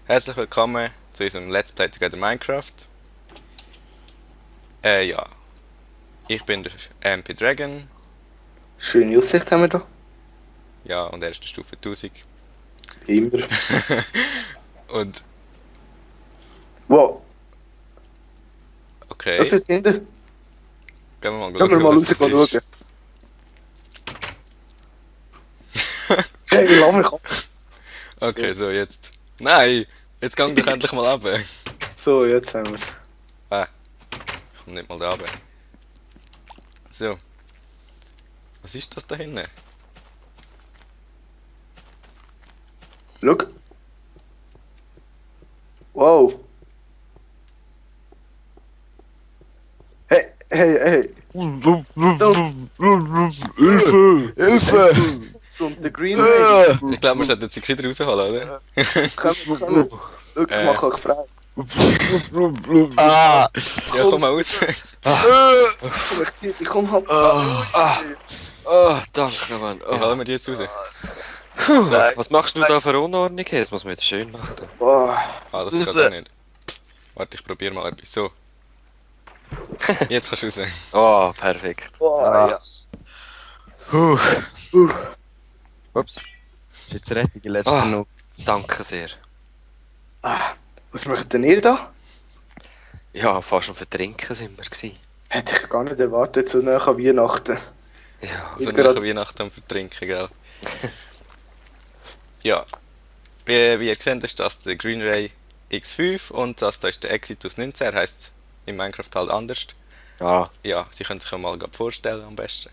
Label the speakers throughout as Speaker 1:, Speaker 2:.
Speaker 1: Herzlich willkommen zu unserem Let's Play Together Minecraft. Ja, ich bin der MP Dragon.
Speaker 2: Schöne Aussicht haben wir da.
Speaker 1: Ja, und er ist der Stufe 1000.
Speaker 2: Immer.
Speaker 1: Und,
Speaker 2: Wow, was
Speaker 1: okay,
Speaker 2: ist hinter?
Speaker 1: gehen wir mal
Speaker 2: Gehen wir
Speaker 1: schauen,
Speaker 2: mal
Speaker 1: was
Speaker 2: raus
Speaker 1: das
Speaker 2: schauen.
Speaker 1: ist.
Speaker 2: Hey, lass mich ab.
Speaker 1: Okay, so jetzt. Nein, jetzt gang doch endlich mal runter.
Speaker 2: So, jetzt haben wir es.
Speaker 1: Ich komm nicht mal da runter. So. Was ist das da hinten?
Speaker 2: Schau. Wow. Hey, hey, hey.
Speaker 3: Hilfe!
Speaker 2: Und der Green Ray.
Speaker 1: Ich glaube, wir sollten sie gescheiter rausholen, oder?
Speaker 2: Komm. Schau, ich mach auch gefragt.
Speaker 3: Ah!
Speaker 1: Ja, komm mal raus.
Speaker 2: Komm, ich komm halt.
Speaker 3: Oh, danke, Mann.
Speaker 1: Wie holen wir die jetzt raus?
Speaker 3: Was machst du da für Unordnung hier? Das muss man wieder schön machen. Da.
Speaker 2: Boah.
Speaker 1: Ah, das geht auch nicht. Warte, ich probier mal etwas. So. Jetzt kannst du raus.
Speaker 3: Oh, perfekt.
Speaker 2: Boah, ja.
Speaker 3: Puh.
Speaker 2: Uh.
Speaker 3: Ups.
Speaker 4: Das ist jetzt der rettige letzte
Speaker 3: Ah.
Speaker 4: noch.
Speaker 3: Danke sehr.
Speaker 2: Ah, was macht denn ihr da?
Speaker 3: Ja, fast schon vertrinken sind wir gewesen.
Speaker 2: Hätte ich gar nicht erwartet, so nah an Weihnachten.
Speaker 3: Ja.
Speaker 1: So
Speaker 2: gerade-
Speaker 1: nach Weihnachten am Vertrinken, gell? Ja. Wie ihr seht, ist das der Green Ray X5 und das da ist der Exitus 19, er heisst in Minecraft halt anders.
Speaker 3: Ah,
Speaker 1: Ja, Sie können sich ja mal grad vorstellen am besten.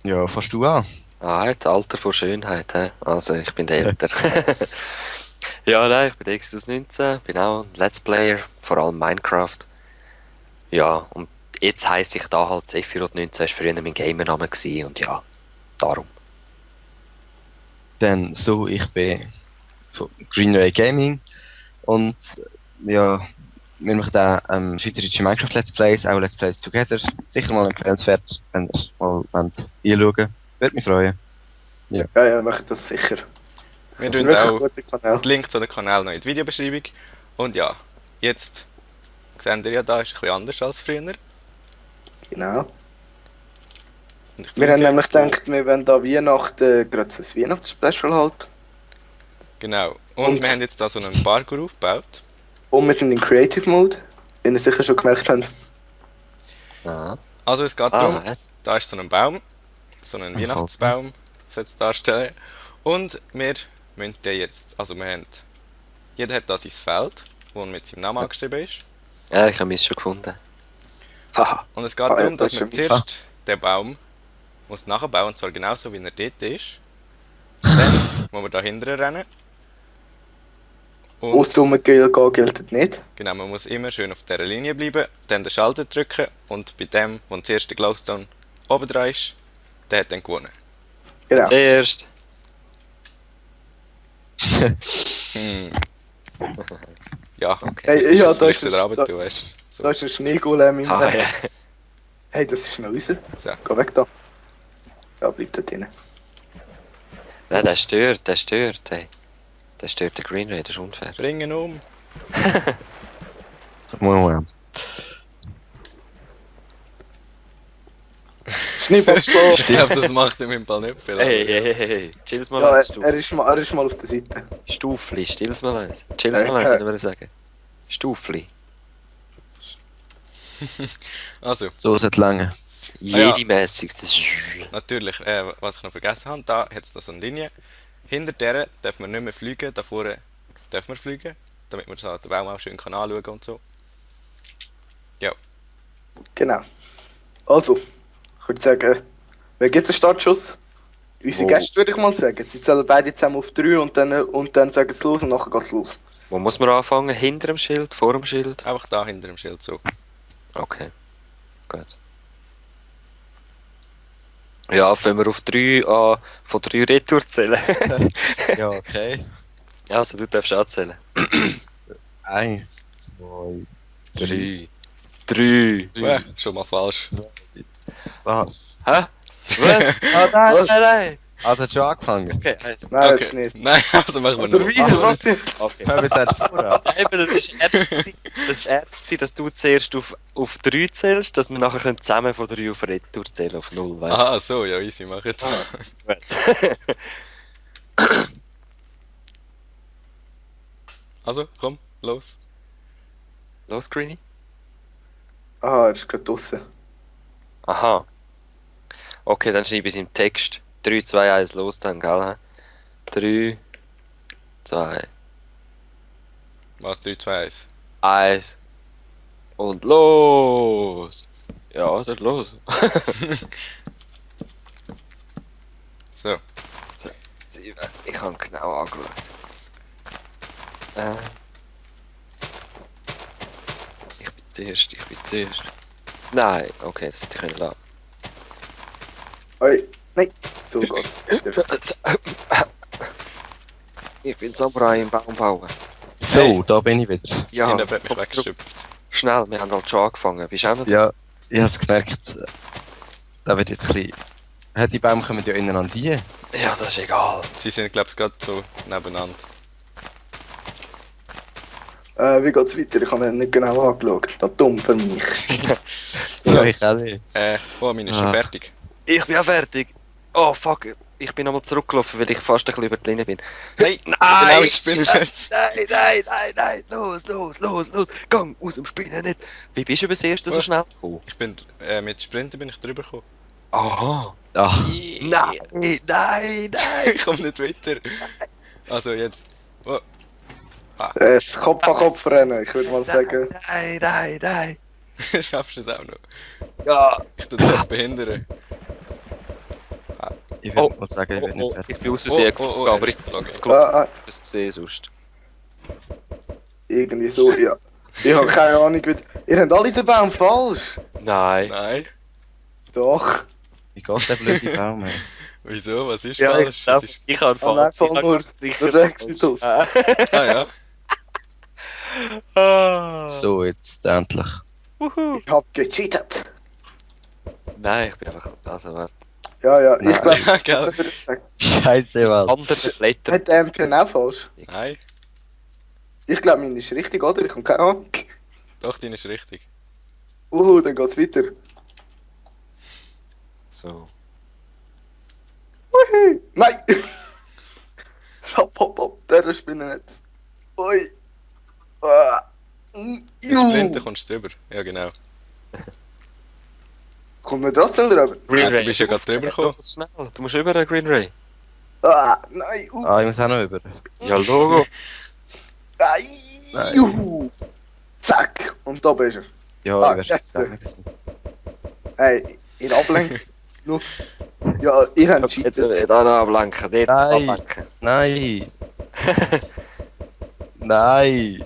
Speaker 4: Ja, fast du an.
Speaker 3: das Alter vor Schönheit, hä? Also, ich bin der Älter. Ja, nein, ich bin der X19, bin auch ein Let's Player, vor allem Minecraft. Ja, und jetzt heisst ich da halt Sephiroth 19, ist früher mein Gamername gewesen und ja, darum.
Speaker 4: Dann so, ich bin von Green Ray Gaming und ja, wir machen da schweizerische Minecraft Let's Plays, auch Let's Plays Together. Sicher mal empfehlenswert, wenn ihr mal wollt einschauen. Würde mich freuen.
Speaker 2: Ja, machen das sicher.
Speaker 1: Wir
Speaker 2: Wirklich
Speaker 1: tun auch
Speaker 2: guter Kanal.
Speaker 1: den Link zu dem Kanal noch in die Videobeschreibung. Und ja, jetzt seht ihr ja, da ist ein bisschen anders als früher.
Speaker 2: Genau.
Speaker 1: Und ich
Speaker 2: Wir haben
Speaker 1: fliege-
Speaker 2: nämlich gedacht, wir wollen da Weihnachten gerade so ein Weihnachtsspecial halt.
Speaker 1: Genau. Und wir haben jetzt da so einen Parkour aufgebaut.
Speaker 2: Und wir sind in Creative Mode, wie ihr sicher schon gemerkt habt.
Speaker 3: Ja.
Speaker 1: Also es geht darum,
Speaker 3: Jetzt.
Speaker 1: da ist so ein Baum, so ein
Speaker 4: Ein
Speaker 1: Weihnachtsbaum, soll es darstellen. Und wir müssen den jetzt, also wir haben, jeder hat da sein Feld, wo mit seinem Namen angeschrieben ist.
Speaker 3: Ja, ich habe mich schon gefunden. Haha.
Speaker 1: Und es geht
Speaker 2: Ah, ja,
Speaker 1: darum, dass
Speaker 2: das
Speaker 1: man
Speaker 2: ist schon
Speaker 1: zuerst den Baum muss nachbauen, und zwar genauso wie er dort ist. Dann muss man da hinten rennen. Und
Speaker 2: Ausdummen gehen gilt nicht.
Speaker 1: genau, man muss immer schön auf dieser Linie bleiben, dann den Schalter drücken und bei dem, wo zuerst der Glowstone oben dran ist, der hat dann gewonnen.
Speaker 2: Genau.
Speaker 3: Zuerst.
Speaker 1: Hm. Ja,
Speaker 3: Okay.
Speaker 2: Hey,
Speaker 1: das ist
Speaker 2: ja,
Speaker 1: es
Speaker 2: da
Speaker 1: vielleicht
Speaker 2: ist
Speaker 1: der
Speaker 2: es-
Speaker 1: Arbeit,
Speaker 2: da-
Speaker 1: du weißt. So,
Speaker 2: Da ist ein Schneegolem in
Speaker 3: Ah, ja.
Speaker 2: Hey, das ist noch unser.
Speaker 1: so.
Speaker 2: Geh weg da. Ja, bleib da drin.
Speaker 3: Ja, der stört, ey. Der stört den Green Ray, das ist unfair.
Speaker 1: Bring ihn um.
Speaker 4: Moment.
Speaker 2: Schneeballstorm.
Speaker 1: Ich glaube, das macht ihm im Fall nicht viel.
Speaker 3: Hey, chill's mal
Speaker 2: Ja,
Speaker 3: eins,
Speaker 2: er ist mal auf der Seite.
Speaker 3: Stufli, chill's mal eins. Chill's
Speaker 2: Hey,
Speaker 3: mal eins,
Speaker 2: hey.
Speaker 3: würde ich sagen. Stufli.
Speaker 1: Also,
Speaker 4: So sollte lange.
Speaker 1: ja.
Speaker 3: Jede mäßig, das ist...
Speaker 1: natürlich, was ich noch vergessen habe, da hat es da so eine Linie. Hinter der darf man nicht mehr fliegen, da vorne darf man fliegen, damit man so den Baum auch schön kann anschauen und so. Ja,
Speaker 2: Genau. Also, ich würde sagen, wer gibt den Startschuss? Unsere
Speaker 3: Oh.
Speaker 2: Gäste würde ich mal sagen. Sie zählen beide zusammen auf 3 und dann sagen sie los und nachher geht's los.
Speaker 3: Wo muss man anfangen? Hinter dem Schild, vor dem Schild?
Speaker 1: einfach da hinter dem Schild so.
Speaker 3: Okay, gut. Ja, wenn wir auf 3 an, von 3 Retour zählen.
Speaker 4: Ja, okay.
Speaker 3: Also, du darfst anzählen.
Speaker 4: 1, 2,
Speaker 3: 3. 3.
Speaker 1: Schon mal falsch.
Speaker 4: Was?
Speaker 3: Hä? Was?
Speaker 2: Ah,
Speaker 3: Nein.
Speaker 4: Also hat schon angefangen.
Speaker 3: Okay, also,
Speaker 2: Nein,
Speaker 1: Okay.
Speaker 2: jetzt nicht.
Speaker 1: Nein, also machen wir
Speaker 2: Also,
Speaker 1: nur.
Speaker 2: wie, was jetzt?
Speaker 3: okay.
Speaker 4: Fangen wir jetzt voran.
Speaker 3: Eben, das war ernst, dass du zuerst auf 3 zählst, dass wir nachher zusammen von 3 auf Retour zählen auf 0, weißt du?
Speaker 1: Aha, so, ja, easy, mach jetzt.
Speaker 3: Gut.
Speaker 1: Also, komm, los.
Speaker 3: Los, Greenie?
Speaker 2: Ah, er ist gerade draussen.
Speaker 3: Aha. Okay, dann schreibe ich es im Text. 3, 2, 1, los dann, gell? 3, 2,
Speaker 1: Was, 3, 2, 1.
Speaker 3: 1 und los! Ja, dann los.
Speaker 1: So,
Speaker 3: Ich habe genau angeschaut. Ich bin zuerst. Nein, okay, das hätte ich können lassen.
Speaker 2: Oi, nein, so geht's.
Speaker 3: Ich bin Samurai im Baum bauen.
Speaker 4: So, da bin ich wieder.
Speaker 3: Ja,
Speaker 1: Kinder hat mich
Speaker 3: komm zurück.
Speaker 1: weggeschöpft.
Speaker 3: Schnell, wir haben halt schon angefangen. Bist du auch noch da?
Speaker 4: Ja, ich habe es gemerkt. Da wird jetzt ein bisschen... Die Bäume kommen ja ineinander rein.
Speaker 3: Ja, das ist egal.
Speaker 1: Sie sind, glaube ich, gerade so nebeneinander.
Speaker 2: Wie geht's weiter? Ich habe ihn nicht genau angeschaut. Das ist dumm für mich.
Speaker 1: So.
Speaker 4: Ja, ich auch nicht.
Speaker 1: Meine ist schon
Speaker 4: Ah.
Speaker 1: fertig.
Speaker 3: Ich bin auch fertig. Oh fuck, ich bin nochmal zurückgelaufen, weil ich fast ein bisschen über die Linie bin.
Speaker 1: Hey,
Speaker 3: Nein!
Speaker 1: genau, ich spinne jetzt.
Speaker 3: Nein! Los! Gang aus dem Spinnen nicht! Wie bist du über das erste so schnell gekommen?
Speaker 1: Ich bin, mit Sprinten bin ich drüber gekommen.
Speaker 3: Aha!
Speaker 4: Ach,
Speaker 3: Nein!
Speaker 1: Ich komme nicht weiter. Also, jetzt. Oh.
Speaker 2: Es Kopf an Kopf rennen, ich würde mal sagen.
Speaker 3: Nein!
Speaker 1: Schaffst du es auch noch?
Speaker 3: Ja!
Speaker 1: Ich tue dich jetzt behindern.
Speaker 4: ich
Speaker 3: Oh,
Speaker 4: würde mal sagen, ich
Speaker 3: Oh,
Speaker 4: bin nicht
Speaker 3: oh,
Speaker 4: fertig.
Speaker 3: ich bin aus Versehen geflogen,
Speaker 1: er
Speaker 3: aber
Speaker 1: ist
Speaker 3: ich
Speaker 1: geflogen.
Speaker 3: glaube, es gesehen sonst.
Speaker 2: Irgendwie so, ja. Ich habe keine Ahnung, wie... Ihr habt alle den Baum falsch.
Speaker 3: Nein!
Speaker 1: Nein.
Speaker 2: Doch.
Speaker 4: Wie geht der blöde Baum? Ey?
Speaker 1: Wieso? Was ist
Speaker 3: Ja,
Speaker 1: falsch? Was ist...
Speaker 3: ich habe
Speaker 2: Ah, nein, voll nur
Speaker 3: sicher
Speaker 2: der Exitus.
Speaker 1: Ah ja.
Speaker 4: So, jetzt endlich.
Speaker 3: Wuhu.
Speaker 2: Ich hab gecheatet.
Speaker 3: Nein, ich bin einfach. Also, warte.
Speaker 2: Ja, ich
Speaker 4: Nein.
Speaker 2: glaube...
Speaker 1: Ja, gell.
Speaker 4: Scheiße, Mann.
Speaker 3: Andere Blätter.
Speaker 2: Hat der MPN auch falsch?
Speaker 1: Nein.
Speaker 2: Ich glaube, meine ist richtig, oder? Ich habe keine Ahnung.
Speaker 1: Doch, deine ist richtig.
Speaker 2: Dann geht's weiter.
Speaker 3: So.
Speaker 2: Ui. Nein! Hopp, der Spinne nicht. Ui.
Speaker 1: Mit
Speaker 2: Juhu.
Speaker 1: Sprinten kommst du drüber. Ja, genau.
Speaker 2: Kommt man trotzdem drüber?
Speaker 1: Ja, du bist ja gerade drüber gekommen.
Speaker 3: Schnell, du musst über den Green Ray.
Speaker 2: Nein.
Speaker 4: Ah, ich muss auch noch über.
Speaker 3: Ja, Logo.
Speaker 4: Nein.
Speaker 2: Juhu. Zack. Und da bist du.
Speaker 4: Ja,
Speaker 2: Ah,
Speaker 4: ich wäre
Speaker 2: jetzt.
Speaker 4: schon gewesen.
Speaker 2: Hey, ihr ablenkt. Nur. Ja, ihr habt
Speaker 3: Jetzt
Speaker 2: cheatet.
Speaker 3: da noch ablenken, dort
Speaker 4: Nein.
Speaker 3: ablenken.
Speaker 4: Nein! Nein!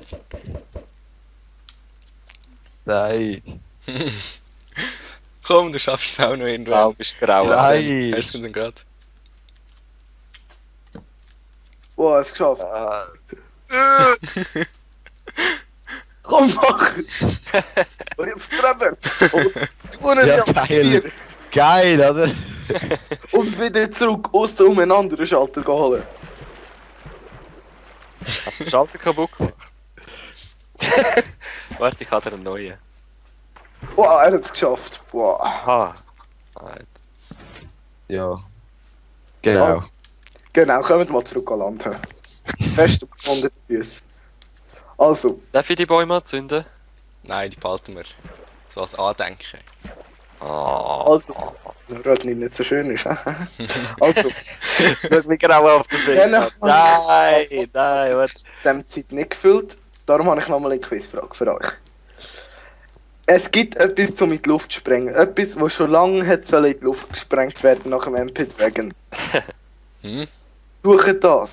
Speaker 4: Nein!
Speaker 1: Komm, du schaffst es auch noch irgendwann.
Speaker 3: Blau bist grau.
Speaker 4: Nein.
Speaker 1: Erst denn gerade.
Speaker 2: Wow, es geschafft.
Speaker 4: Ah,
Speaker 2: Komm, mach es. Und jetzt treffen. Und tun es
Speaker 4: Ja,
Speaker 2: ja
Speaker 4: geil.
Speaker 2: vier.
Speaker 4: geil, oder?
Speaker 2: Und wieder zurück aus um einen anderen Schalter holen.
Speaker 3: Hast du den Schalter kaputt gemacht? Warte, ich habe dir einen neuen.
Speaker 2: Wow, er hat es geschafft. Wow.
Speaker 3: Aha. Alter.
Speaker 4: Ja. Genau.
Speaker 2: Also, genau, kommen wir mal zurück an Land. Fest und die Füße. Also,
Speaker 3: Darf ich die Bäume anzünden?
Speaker 1: Nein, die behalten wir. So als Andenken.
Speaker 3: Ah.
Speaker 2: also. Nur weil es nicht so schön ist. Also,
Speaker 3: Lass mich grau auf den Finger.
Speaker 2: Nein.
Speaker 3: Nein, warte.
Speaker 2: dem Zeit nicht gefüllt. Darum habe ich nochmal eine Quizfrage für euch. Es gibt etwas zum in die Luft zu sprengen. Etwas, das schon lange hat sollen in die Luft gesprengt werden nach dem MP Dragon.
Speaker 1: Hm?
Speaker 2: Suche das.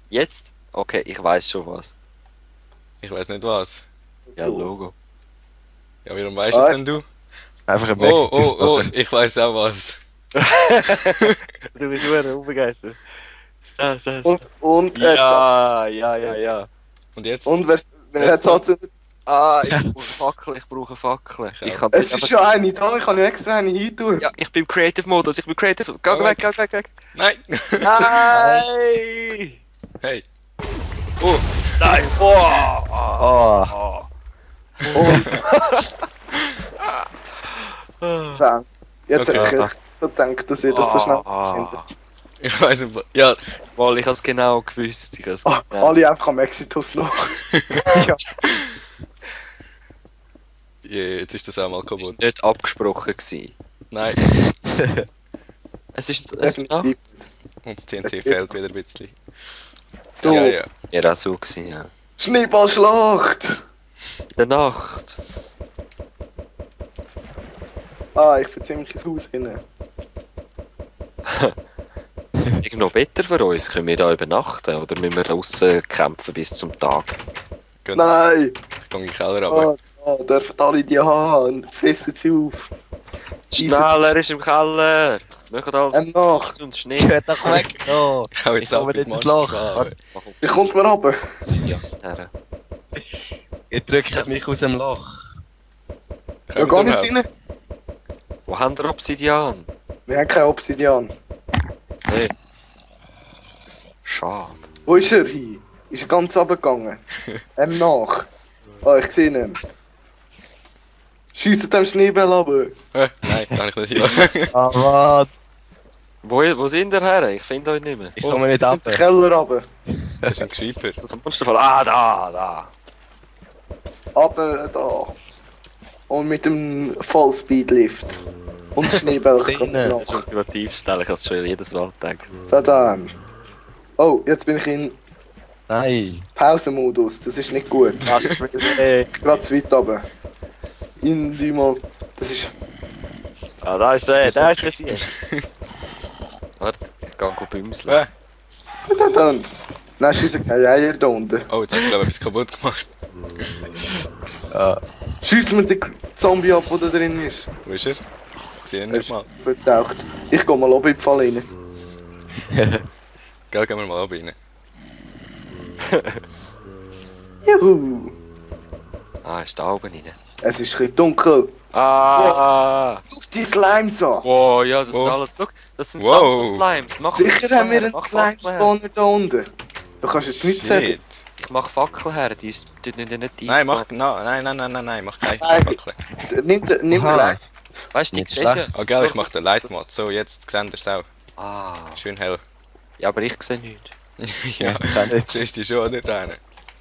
Speaker 3: Jetzt? Okay, ich weiß schon was.
Speaker 1: Ich weiß nicht was.
Speaker 3: Ja, Logo.
Speaker 1: Ja, warum weißt du es denn du?
Speaker 4: Einfach ein
Speaker 1: Oh, ich weiß auch was.
Speaker 3: Du bist nur unbegeistert.
Speaker 2: Und
Speaker 3: Ja.
Speaker 1: Und jetzt?
Speaker 2: Und wer hat es
Speaker 1: noch?
Speaker 2: angezündet?
Speaker 3: Ah, ich brauche Fackel. Ich kann
Speaker 2: Es ist schon eine da, ich kann ja extra eine hintun.
Speaker 3: Ja, ich bin im Creative-Modus, Geh weg.
Speaker 1: Nein!
Speaker 3: Nein!
Speaker 1: Hey! Oh!
Speaker 3: Nein!
Speaker 4: Oh,
Speaker 2: So. Jetzt
Speaker 1: Okay.
Speaker 2: hätte ich echt gedacht, dass ihr das so schnell findet.
Speaker 1: Ich weiß nicht. Ja,
Speaker 3: Weil ich es genau gewusst.
Speaker 2: Alle einfach am Exitus-Loch.
Speaker 1: jetzt ist das auch mal
Speaker 3: Es war
Speaker 1: kaputt.
Speaker 3: nicht abgesprochen gewesen.
Speaker 1: Nein.
Speaker 3: Es ist
Speaker 2: Definitiv.
Speaker 1: Und das TNT fehlt wieder ein bisschen.
Speaker 2: So,
Speaker 1: Ja.
Speaker 3: ja auch so gewesen, ja.
Speaker 2: Schneeballschlacht!
Speaker 3: In der Nacht.
Speaker 2: Ah, ich verziehe mich ins Haus rein.
Speaker 3: Ist noch besser für uns? Können wir da übernachten? Oder müssen wir draussen kämpfen bis zum Tag?
Speaker 1: Geht.
Speaker 2: Nein!
Speaker 1: Ich gehe in den Keller runter.
Speaker 2: Dürfen alle die haben, fressen sie auf.
Speaker 3: Schnell, er ist im Keller! Macht alles
Speaker 2: Nacht.
Speaker 3: Eis und Schnee.
Speaker 4: geht doch weg da!
Speaker 1: Ich hau jetzt
Speaker 4: Ich
Speaker 1: ab
Speaker 4: komme
Speaker 1: mit
Speaker 4: nicht ins
Speaker 1: Monster.
Speaker 4: Loch.
Speaker 2: Wie kommt man runter?
Speaker 3: Obsidian.
Speaker 4: Ihr drückt mich aus dem Loch.
Speaker 2: Ja, gar nicht rein.
Speaker 3: Wo haben wir Obsidian?
Speaker 2: Wir haben keine Obsidian.
Speaker 3: Hey. Schade.
Speaker 2: Wo ist er hin? Ist er ganz runtergegangen? Nach. Ah, ich sehe ihn nicht mehr. Schiessen dem Schneeball runter.
Speaker 1: Nein, kann ich nicht hin.
Speaker 4: Ah, Mann!
Speaker 3: Wo sind ihr her? Ich finde euch nicht mehr.
Speaker 4: Ich komme nicht
Speaker 2: In
Speaker 4: ab.
Speaker 2: den Keller runter.
Speaker 1: Das ist ein Creeper.
Speaker 3: So zum Monsterfall. Ah, da!
Speaker 2: Runter da. Und mit dem Vollspeedlift. Und Schneeball.
Speaker 4: Sehne.
Speaker 3: Das ist ultimativ schnell, ich habe es schon jedes Mal gedacht.
Speaker 2: Tada. Oh, jetzt bin ich in
Speaker 4: Nein!
Speaker 2: Pausenmodus. Das ist nicht gut.
Speaker 3: Hey.
Speaker 2: Gerade zu weit runter. In die Mo. Das ist.
Speaker 3: Ah, da ist er, da ist er sie. Warte, ich gehe bümseln.
Speaker 2: Dann. Nein, schiessen keine Eier da unten.
Speaker 1: Oh, jetzt hab ich glaube ich etwas kaputt gemacht.
Speaker 4: Ah,
Speaker 2: Schiessen wir den Zombie ab, der da drin ist.
Speaker 1: Wo ist er? Ich sehe ihn nicht mal.
Speaker 2: Vertaucht. Ich geh mal Lobby im Fall rein.
Speaker 1: Gell, gehen wir mal rein.
Speaker 2: Juhu.
Speaker 3: Ah, ist da oben rein.
Speaker 2: Es ist ein bisschen dunkel.
Speaker 3: Ah!
Speaker 2: Schau die Slimes an.
Speaker 3: Wow, ja, das sind
Speaker 1: Wow.
Speaker 3: alles. Look, das sind
Speaker 1: Wow.
Speaker 3: Slimes. Mach
Speaker 2: Sicher haben wir einen
Speaker 3: mach Fackel her.
Speaker 2: Slime-Spawner da unten. Du kannst jetzt nicht sagen.
Speaker 1: Shit.
Speaker 3: Ich mach Fackel her, die ist nicht die.
Speaker 1: Nein, mach. Nein, mach keine
Speaker 2: Nein.
Speaker 1: Fackel.
Speaker 2: Nimm
Speaker 4: Aha.
Speaker 2: gleich.
Speaker 3: Weißt du, die
Speaker 4: Nicht
Speaker 3: siehst
Speaker 4: schlecht.
Speaker 3: ja.
Speaker 1: Oh, gell, ich mach den Lightmod. So, jetzt seht ihr es auch.
Speaker 3: Ah.
Speaker 1: Schön hell.
Speaker 3: Ja, aber ich sehe nichts.
Speaker 1: Ja,
Speaker 4: kann nicht.
Speaker 1: siehst du schon, oder? Rein.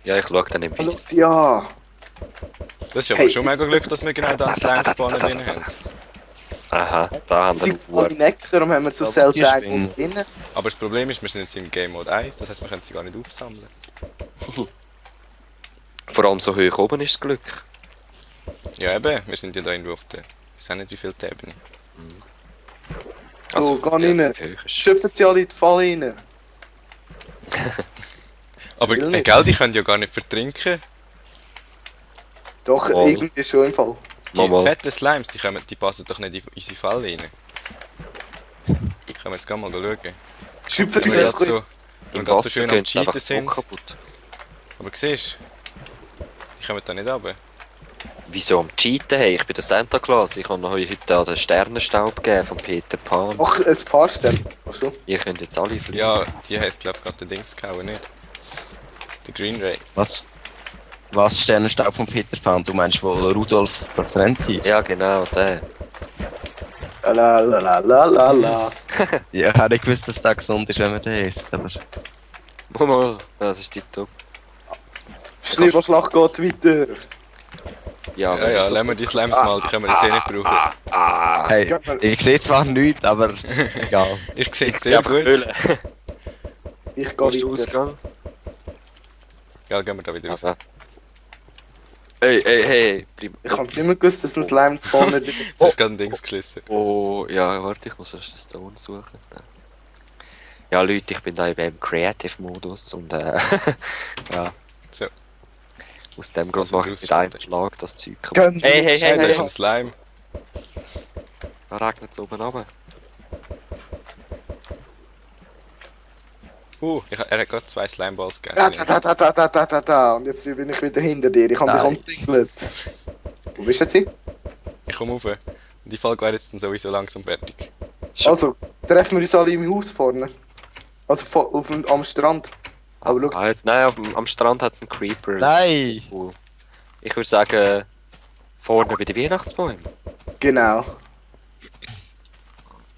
Speaker 3: Ja, ich schau dann im Video.
Speaker 2: Hallo, ja.
Speaker 1: Das ist aber
Speaker 2: Hey.
Speaker 1: schon mega Glück, dass wir genau da einen Slime-Spawner drin haben.
Speaker 3: Aha, da haben wir
Speaker 2: Die alle
Speaker 3: einen
Speaker 2: Necks, darum haben wir so
Speaker 4: Aber
Speaker 2: selten
Speaker 4: die
Speaker 2: einen
Speaker 4: Spinnen.
Speaker 2: drin.
Speaker 1: Aber das Problem ist, wir sind jetzt im Game Mode 1, das heißt, wir können sie gar nicht aufsammeln.
Speaker 3: Vor allem so hoch oben ist das Glück.
Speaker 1: Ja, eben, wir sind ja da irgendwo auf der. Ich weiß nicht, wie viel die Ebene.
Speaker 2: So, geh rein.
Speaker 3: relativ hoch ist.
Speaker 2: Schöpfen sie alle in die Falle rein.
Speaker 1: Aber,
Speaker 2: Will nicht.
Speaker 1: gell, die können ja gar nicht vertrinken.
Speaker 2: Doch,
Speaker 3: Mal.
Speaker 2: irgendwie schon im Fall.
Speaker 1: Die
Speaker 3: Mal.
Speaker 1: fetten Slimes, die passen doch nicht in unsere Falle rein. Können wir jetzt gerne mal schauen.
Speaker 2: Schöpfen
Speaker 1: Wenn
Speaker 2: sie
Speaker 1: wir gerade
Speaker 2: einfach
Speaker 1: so, wenn wir
Speaker 3: Im
Speaker 1: gerade so
Speaker 3: Wasser
Speaker 1: schön am
Speaker 3: gehen sie einfach
Speaker 1: Cheaten sind.
Speaker 3: kaputt.
Speaker 1: Aber siehst du, die kommen da nicht runter.
Speaker 3: Wieso am Cheaten? Hey, ich bin der Santa Claus. Ich habe euch heute an den Sternenstaub gegeben von Peter Pan.
Speaker 2: Ach, ein paar Sterne. Ach so.
Speaker 3: Ihr könnt jetzt alle fliegen.
Speaker 1: Ja, die hat, glaube ich, gerade den Dings gehauen, nicht? Der Green Ray.
Speaker 4: Was? Was Sternenstaub von Peter Pan? Du meinst, wo Rudolf das Rentier?
Speaker 3: Ja, genau, der.
Speaker 2: La la la la la la.
Speaker 4: Ja, ich hätte gewusst, dass der gesund ist, wenn man den isst, aber...
Speaker 3: Mal, das ist tipptopp.
Speaker 2: Schneeballschlacht geht weiter.
Speaker 3: Ja,
Speaker 1: Ja, ja, lassen wir die Slimes mal, die können wir jetzt eh nicht brauchen.
Speaker 4: Hey,
Speaker 2: Ja,
Speaker 4: ich sehe zwar nichts, aber egal.
Speaker 1: Ich sehe es
Speaker 3: Ich
Speaker 1: sehr
Speaker 3: sehe
Speaker 1: gut.
Speaker 3: Höhle.
Speaker 2: Ich
Speaker 3: Wo ist der
Speaker 2: gehe weiter.
Speaker 3: Ausgang?
Speaker 1: Ja, gehen wir da wieder raus.
Speaker 3: Also. Hey, bleib.
Speaker 2: Ich habe es immer gewusst, dass ein Slime vorne drin ist.
Speaker 1: Jetzt hast du gerade ein Dings geschissen.
Speaker 3: Oh, ja, warte, ich muss erst den Stone suchen. Ja, Leute, ich bin da eben im Creative-Modus und ja.
Speaker 1: So.
Speaker 3: Aus dem Grund
Speaker 1: Also
Speaker 3: mache ich mit einem
Speaker 1: rausfinden.
Speaker 3: Schlag das Zeug kaputt.
Speaker 2: Gönn
Speaker 3: Hey,
Speaker 2: dir.
Speaker 3: hey,
Speaker 1: Da ist
Speaker 3: hey,
Speaker 1: ein Slime.
Speaker 3: da regnet es oben runter.
Speaker 1: Er hat gerade 2 Slimeballs
Speaker 2: Da,
Speaker 1: gegeben.
Speaker 2: da, da, da, da, da, da, da. Und jetzt bin ich wieder hinter dir. Ich habe dich
Speaker 4: Nein.
Speaker 2: umzingelt. Wo bist du jetzt?
Speaker 1: Ich komme rauf. Und die Folge wäre jetzt dann sowieso langsam fertig.
Speaker 2: Also, treffen wir uns alle im Haus vorne. Also am Strand. Aber schau,
Speaker 3: Nein, am Strand hat es einen Creeper.
Speaker 4: Nein!
Speaker 3: Cool. Ich würde sagen, vorne bei den Weihnachtsbäumen.
Speaker 2: genau.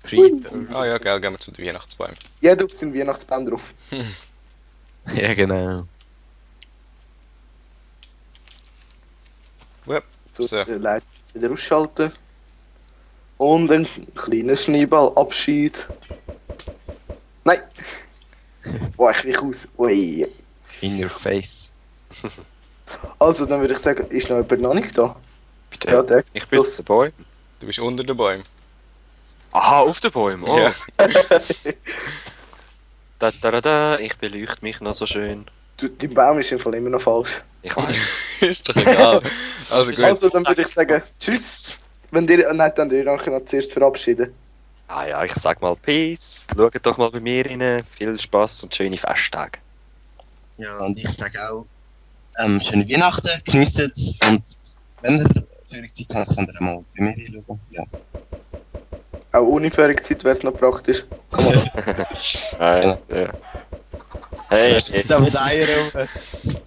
Speaker 4: Creeper.
Speaker 1: Ah ja, gell, gehen wir zu den Weihnachtsbäumen.
Speaker 2: Jeder auf seinen Weihnachtsbaum drauf.
Speaker 4: Ja, genau.
Speaker 2: So,
Speaker 1: So.
Speaker 2: den Leiter wieder ausschalten. Und ein kleiner Schneeballabschied. Nein! Boah, ich wich aus. Ui.
Speaker 4: In your face.
Speaker 2: Also, dann würde ich sagen, ist noch jemand noch nicht da?
Speaker 3: Bitte.
Speaker 2: Ja, der.
Speaker 3: Ich bin auf den Bäumen.
Speaker 1: Du bist unter den Bäumen.
Speaker 3: Aha, auf den Bäumen. Oh.
Speaker 1: Ja.
Speaker 3: Da, ich beleuchte mich noch so schön.
Speaker 2: Du, dein Baum ist im Fall immer noch falsch.
Speaker 3: Ich weiß.
Speaker 1: Ist doch egal. Also gut.
Speaker 2: Also, dann würde ich sagen, tschüss. Wenn dir, nein, dann dir noch zuerst verabschieden.
Speaker 3: Ja, ich sag mal Peace. Schaut doch mal bei mir rein. Viel Spaß und schöne Festtage.
Speaker 4: Ja, und ich sage auch, schöne Weihnachten, genießt es und wenn ihr Führungszeit habt, könnt ihr auch mal bei mir reinschauen. Ja.
Speaker 2: Auch ohne Fähigkeit wäre es noch praktisch. Komm mal.
Speaker 3: Ja. Hey,
Speaker 4: Ist da mit Eier rum?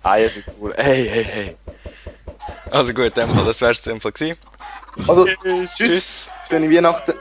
Speaker 3: Eier sind cool. Hey.
Speaker 1: Also gut, in dem Fall, das wär's in dem Fall gewesen.
Speaker 2: Also,
Speaker 1: Tschüss.
Speaker 2: schöne Weihnachten.